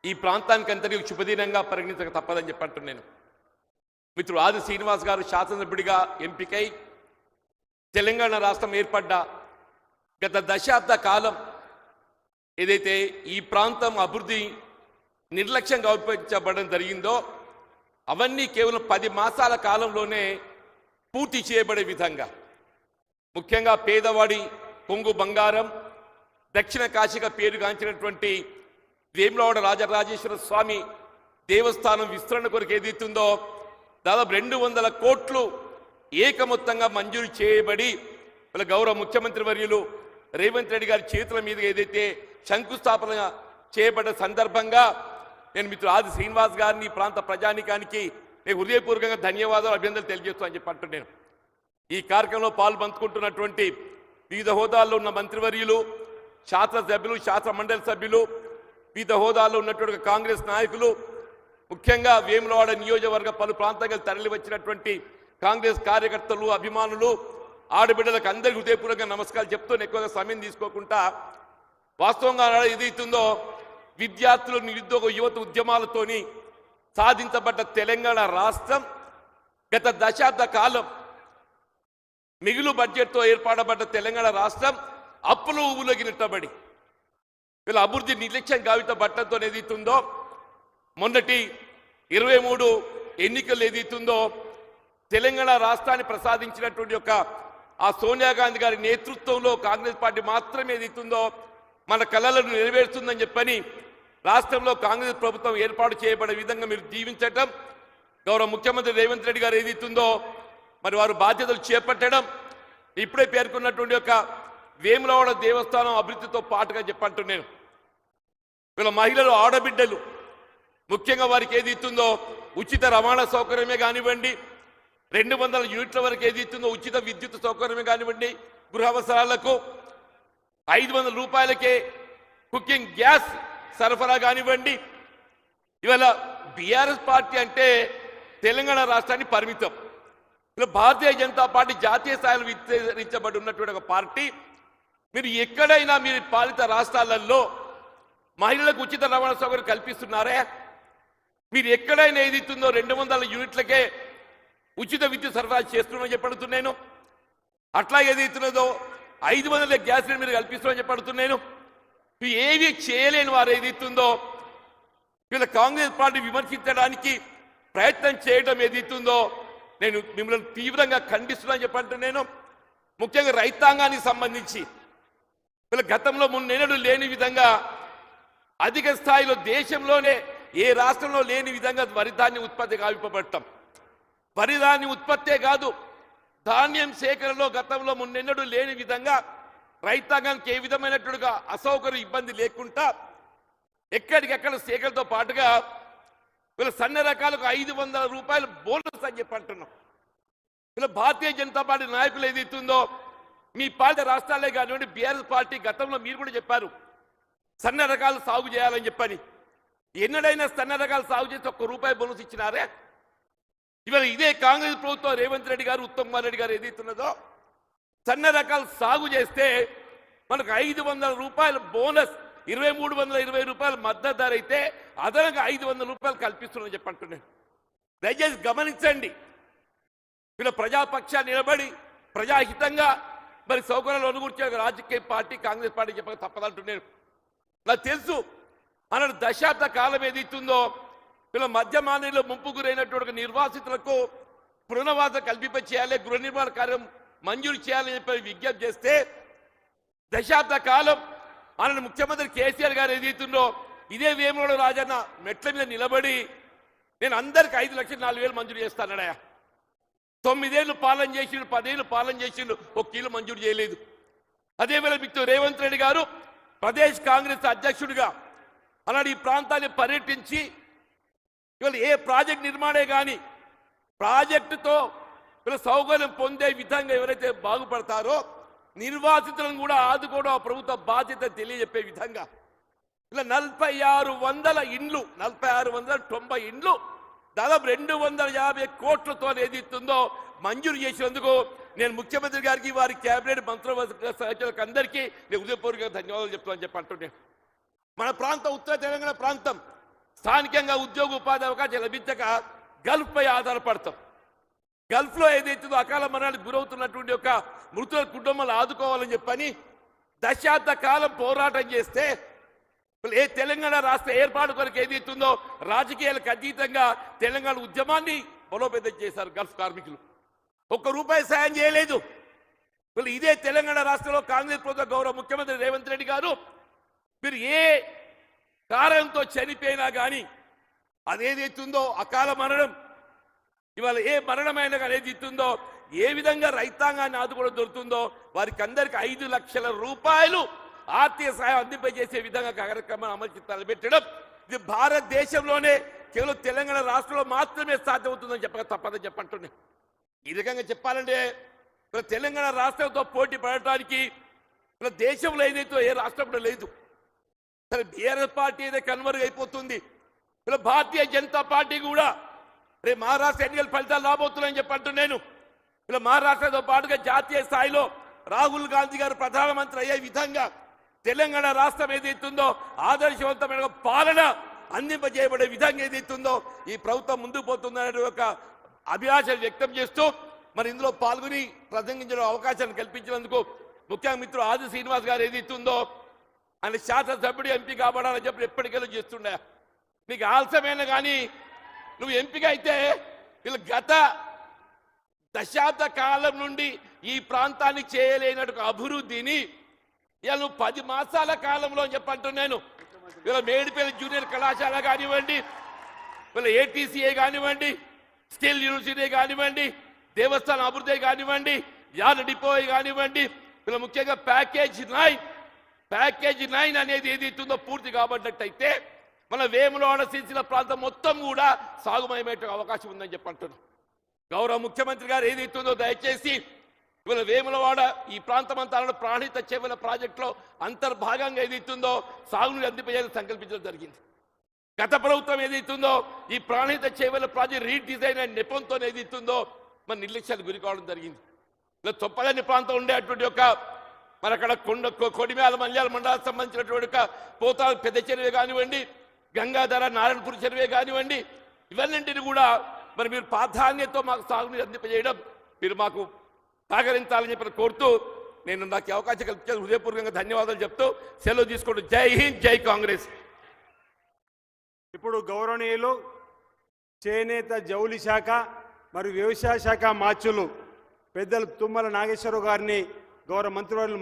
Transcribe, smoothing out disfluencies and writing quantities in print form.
ఈ ప్రాంతానికి అంతటి శుభదినంగా పరిగణించక తప్పదని చెప్పంటున్నాను. మిత్రుడు ఆది శ్రీనివాస్ గారు శాసనసభ్యుడిగా ఎంపికై తెలంగాణ రాష్ట్రం ఏర్పడ్డ గత దశాబ్ద కాలం ఏదైతే ఈ ప్రాంతం అభివృద్ధి నిర్లక్ష్యంగా ఉపయోగించబడడం జరిగిందో అవన్నీ కేవలం 10 మాసాల కాలంలోనే పూర్తి చేయబడే విధంగా, ముఖ్యంగా పేదవాడి కొంగు బంగారం, దక్షిణ కాశీగా పేరుగాంచినటువంటి వేములవాడ రాజరాజేశ్వర స్వామి దేవస్థానం విస్తరణ కొరకు ఏదైతుందో దాదాపు 200 కోట్లు ఏకమొత్తంగా మంజూరు చేయబడి వాళ్ళ గౌరవ ముఖ్యమంత్రి వర్యులు రేవంత్ రెడ్డి గారి చేతుల మీద ఏదైతే శంకుస్థాపన చేయబడ్డ సందర్భంగా నేను మిత్రుడు ఆది శ్రీనివాస్ గారిని ప్రాంత ప్రజానికానికి నేను హృదయపూర్వకంగా ధన్యవాదాలు, అభినందనలు తెలియజేస్తూ అని చెప్పి అంటున్నాను. ఈ కార్యక్రమంలో పాల్పంచుకుంటున్నటువంటి వివిధ హోదాల్లో ఉన్న మంత్రివర్యులు, శాసనసభ్యులు, శాసన మండలి సభ్యులు, వివిధ హోదాల్లో ఉన్నటువంటి కాంగ్రెస్ నాయకులు, ముఖ్యంగా వేములవాడ నియోజకవర్గ పలు ప్రాంతాలకు తరలి వచ్చినటువంటి కాంగ్రెస్ కార్యకర్తలు, అభిమానులు, ఆడబిడ్డలకు అందరికీ హృదయపూర్వకంగా నమస్కారాలు చెప్తూ ఎక్కువగా సమయం తీసుకోకుండా వాస్తవంగా ఏదైతుందో విద్యార్థులు, నిరుద్యోగ యువత ఉద్యమాలతోని సాధించబడ్డ తెలంగాణ రాష్ట్రం గత దశాబ్ద కాలం మిగులు బడ్జెట్తో ఏర్పడబడ్డ తెలంగాణ రాష్ట్రం అప్పులు ఊబులోకి నెట్టబడి వీళ్ళ అభివృద్ధి నిర్లక్ష్యం గావితబట్టంతో ఏదైతుందో మొన్నటి 23 ఎన్నికలు ఏదైతుందో తెలంగాణ రాష్ట్రాన్ని ప్రసాదించినటువంటి యొక్క ఆ సోనియా గాంధీ గారి నేతృత్వంలో కాంగ్రెస్ పార్టీ మాత్రమే ఏదైతుందో మన కళలను నెరవేరుస్తుందని చెప్పని రాష్ట్రంలో కాంగ్రెస్ ప్రభుత్వం ఏర్పాటు చేయబడే విధంగా మీరు జీవించటం, గౌరవ ముఖ్యమంత్రి రేవంత్ రెడ్డి గారు ఏదైతుందో మరి వారు బాధ్యతలు చేపట్టడం, ఇప్పుడే పేర్కొన్నటువంటి యొక్క వేములవాడ దేవస్థానం అభివృద్ధితో పాటుగా చెప్పంటున్నాను. వీళ్ళ మహిళలు, ఆడబిడ్డలు ముఖ్యంగా వారికి ఏదైతుందో ఉచిత రవాణా సౌకర్యమే కానివ్వండి, 200 యూనిట్ల వరకు ఏదైతుందో ఉచిత విద్యుత్ సౌకర్యమే కానివ్వండి, గృహ అవసరాలకు 500 రూపాయలకే కుకింగ్ గ్యాస్ సరఫరా కానివ్వండి. ఇవాళ బీఆర్ఎస్ పార్టీ అంటే తెలంగాణ రాష్ట్రాన్ని పరిమితం. ఇలా భారతీయ జనతా పార్టీ జాతీయ స్థాయిలో విస్తరించబడి ఉన్నటువంటి ఒక పార్టీ. మీరు ఎక్కడైనా మీరు పాలిత రాష్ట్రాలలో మహిళలకు ఉచిత రవాణా సౌకర్యం కల్పిస్తున్నారే? మీరు ఎక్కడైనా ఏదైతుందో 200 యూనిట్లకే ఉచిత విద్యుత్ సరఫరా చేస్తున్నామని చెప్పడుతున్నాను. అట్లా ఏదైతున్నదో 500 గ్యాస్ మీరు కల్పిస్తున్నామని చెప్పడుతున్నాను. ఏవి చేయలేని వారు ఏదైతుందో వీళ్ళ కాంగ్రెస్ పార్టీ విమర్శించడానికి ప్రయత్నం చేయడం ఏదైతుందో నేను మిమ్మల్ని తీవ్రంగా ఖండిస్తున్నాను చెప్పంటున్నాను. ముఖ్యంగా రైతాంగానికి సంబంధించి వీళ్ళ గతంలో మున్నెన్నడూ లేని విధంగా అధిక స్థాయిలో దేశంలోనే ఏ రాష్ట్రంలో లేని విధంగా వరి ధాన్యం ఉత్పత్తి గావింపబడటం. వరి ధాన్యం ఉత్పత్తే కాదు, ధాన్యం సేకరణలో గతంలో మున్నెన్నడూ లేని విధంగా రైతాంగానికి ఏ విధమైనట్టుగా అసౌకర్యం, ఇబ్బంది లేకుండా ఎక్కడికెక్కడ సేకరణతో పాటుగా వీళ్ళ సన్న రకాలకు 500 రూపాయలు బోనస్ అని చెప్పి అంటున్నాం. వీళ్ళ భారతీయ జనతా పార్టీ నాయకులు ఏదైతుందో మీ పాలిత రాష్ట్రాలే కానివ్వండి, బీఆర్ఎస్ పార్టీ గతంలో మీరు కూడా చెప్పారు సన్న రకాలు సాగు చేయాలని చెప్పని. ఎన్నడైనా సన్న రకాలు సాగు చేసి 1 రూపాయి బోనస్ ఇచ్చినారే? ఇవాళ ఇదే కాంగ్రెస్ ప్రభుత్వం రేవంత్ రెడ్డి గారు, ఉత్తమ్ కుమార్ రెడ్డి గారు ఏదైతున్నదో సన్న రకాలు సాగు చేస్తే మనకు 500 రూపాయల బోనస్, 2320 రూపాయల మద్దతు ధర అయితే అదనంగా 500 రూపాయలు కల్పిస్తున్నారని చెప్పంటున్నాను. దయచేసి గమనించండి. వీళ్ళ ప్రజాపక్షాన్ని నిలబడి ప్రజాహితంగా మరి సౌకర్యాలు అనుకూర్చే రాజకీయ పార్టీ కాంగ్రెస్ పార్టీ చెప్పక తప్పదంటున్నాను. నాకు తెలుసు అన్న దశాబ్ద కాలం ఏదైతుందో వీళ్ళ మధ్యమానంలో ముంపు గురైనటువంటి నిర్వాసితులకు పునరావాసం కల్పింప చేయాలి, గృహ నిర్మాణ కార్యం మంజూరు చేయాలని చెప్పి విజ్ఞప్తి చేస్తే దశాబ్ద కాలం ఆయన ముఖ్యమంత్రి కేసీఆర్ గారు ఏదైతుందో ఇదే వేములవాడ రాజన్న మెట్ల మీద నిలబడి నేను అందరికి 5,04,000 మంజూరు చేస్తానడా. 9 ఏళ్ళు పాలన చేసిండు, 10 ఏళ్ళు పాలన చేసిండు, 1 కిలో మంజూరు చేయలేదు. అదేవేళ మిత్రుడు రేవంత్ రెడ్డి గారు ప్రదేశ్ కాంగ్రెస్ అధ్యక్షుడిగా అలాంటి ఈ ప్రాంతాన్ని పర్యటించి ఇవాళ ఏ ప్రాజెక్ట్ నిర్మాణే కానీ ప్రాజెక్టుతో వీళ్ళ సౌకర్యం పొందే విధంగా ఎవరైతే బాగుపడతారో నిర్వాసితులను కూడా ఆదుకోవడం ఆ ప్రభుత్వ బాధ్యత తెలియజెప్పే విధంగా ఇలా 4600 ఇండ్లు, 4690 ఇండ్లు దాదాపు 250 కోట్లతో ఏదైతుందో మంజూరు చేసినందుకు నేను ముఖ్యమంత్రి గారికి, వారి కేబినెట్ మంత్రివర్గ సహచరులకు అందరికీ నేను హృదయపూర్వకంగా ధన్యవాదాలు చెప్తానని చెప్పి అంటున్నాను. మన ప్రాంతం ఉత్తర తెలంగాణ ప్రాంతం స్థానికంగా ఉద్యోగ ఉపాధి అవకాశాలు లభించక గల్ఫ్పై ఆధారపడతాం. గల్ఫ్లో ఏదైతుందో అకాల మరణానికి గురవుతున్నటువంటి యొక్క మృతుల కుటుంబాలు ఆదుకోవాలని చెప్పని దశాబ్ద కాలం పోరాటం చేస్తే ఏ తెలంగాణ రాష్ట్ర ఏర్పాటు కొరకు ఏదైతుందో రాజకీయాలకు అతీతంగా తెలంగాణ ఉద్యమాన్ని బలోపేతం చేశారు గల్ఫ్ కార్మికులు. ఒక్క రూపాయి సాయం చేయలేదు. ఇదే తెలంగాణ రాష్ట్రంలో కాంగ్రెస్ ప్రభుత్వ గౌరవ ముఖ్యమంత్రి రేవంత్ రెడ్డి గారు మీరు ఏ కారణంతో చనిపోయినా కానీ అదేదైతుందో అకాల మరణం ఇవాళ ఏ మరణమైనా కానీ ఏదైతుందో ఏ విధంగా రైతాంగాన్ని ఆదుకోవడం దొరుకుతుందో వారికి అందరికి 5 లక్షల రూపాయలు ఆర్థిక సహాయం అందింపజేసే విధంగా కార్యక్రమాన్ని అమలు తలపెట్టడం ఇది భారతదేశంలోనే కేవలం తెలంగాణ రాష్ట్రంలో మాత్రమే సాధ్యమవుతుందని చెప్పక తప్పదని చెప్పంటున్నాయి. ఈ రకంగా చెప్పాలంటే తెలంగాణ రాష్ట్రంతో పోటీ పడటానికి దేశంలో ఏదైతే ఏ రాష్ట్రంలో లేదు. సరే బీఆర్ఎస్ పార్టీ అయితే కన్వర్గ్ అయిపోతుంది. భారతీయ జనతా పార్టీ కూడా రేపు మహారాష్ట్ర ఎన్నికల ఫలితాలు రాబోతున్నాయని చెప్పంటున్నాను. మహారాష్ట్రతో పాటుగా జాతీయ స్థాయిలో రాహుల్ గాంధీ గారు ప్రధానమంత్రి అయ్యే విధంగా తెలంగాణ రాష్ట్రం ఏదైతుందో ఆదర్శవంతమైన పాలన అందింపజేయబడే విధంగా ఏదైతుందో ఈ ప్రభుత్వం ముందుకు పోతుందనే ఒక అభిలాషను వ్యక్తం చేస్తూ మరి ఇందులో పాల్గొని ప్రసంగించడం అవకాశాన్ని కల్పించినందుకు ముఖ్యంగా మిత్రుడు ఆది శ్రీనివాస్ గారు ఏదైతుందో ఆయన శాసనసభ్యుడు ఎంపీ కాబడాలని చెప్పి ఎప్పటికెళ్ళి చేస్తుండే. నీకు ఆలస్యమైన కానీ నువ్వు ఎంపిక అయితే వీళ్ళు గత దశాబ్ద కాలం నుండి ఈ ప్రాంతాన్ని చేయలేనట్టు అభివృద్ధిని ఇలా నువ్వు 10 మాసాల కాలంలో చెప్పంటున్నాను. ఇలా మేడిపల్లి జూనియర్ కళాశాల కానివ్వండి, వీళ్ళ ఏటీసీఏ కానివ్వండి, స్కిల్ యూనివర్సిటీ కానివ్వండి, దేవస్థానం అభివృద్ధి కానివ్వండి, యార్డ్ డిపో కానివ్వండి, వీళ్ళ ముఖ్యంగా ప్యాకేజ్ 9 అనేది ఏదైతుందో పూర్తి కాబట్టినట్టయితే మన వేములవాడ సిరిసిల్ల ప్రాంతం మొత్తం కూడా సాగుమయమయ్యే అవకాశం ఉందని చెప్పంటున్నాం. గౌరవ ముఖ్యమంత్రి గారు ఏదైతుందో దయచేసి ఇవాళ వేములవాడ ఈ ప్రాంతం అంతా ప్రాణిత చెవుల ప్రాజెక్టులో అంతర్భాగంగా ఏదైతుందో సాగునీరు అందింపజేయాలని సంకల్పించడం జరిగింది. గత ప్రభుత్వం ఏదైతుందో ఈ ప్రాణిత చెవుల ప్రాజెక్ట్ రీడిజైన్ అయిన నెపంతో ఏదైతుందో మన నిర్లక్ష్యానికి గురి కావడం జరిగింది. ఇలా చొప్పదని ప్రాంతం ఉండేటువంటి ఒక మరి అక్కడ కొడిమేల మల్యాల మండలానికి సంబంధించినటువంటి పోతాల పెద్ద చెరువే కానివ్వండి, గంగాధర నారాయణపూర్ చెరువే కానివ్వండి, ఇవన్నింటిని కూడా మరి మీరు ప్రాధాన్యతతో మాకు సాగునీరు అందింపజేయడం మీరు మాకు సహకరించాలని చెప్పి కోరుతూ నేను నాకు అవకాశం కల్పించాను. హృదయపూర్వకంగా ధన్యవాదాలు చెప్తూ సెలవు తీసుకుంటూ జై హింద్, జై కాంగ్రెస్. ఇప్పుడు గౌరవనీయులు చేనేత జౌలి శాఖ మరియు వ్యవసాయ శాఖ మార్చులు పెద్దలు తుమ్మల నాగేశ్వరరావు గారిని గౌరవ మంత్రివర్యులు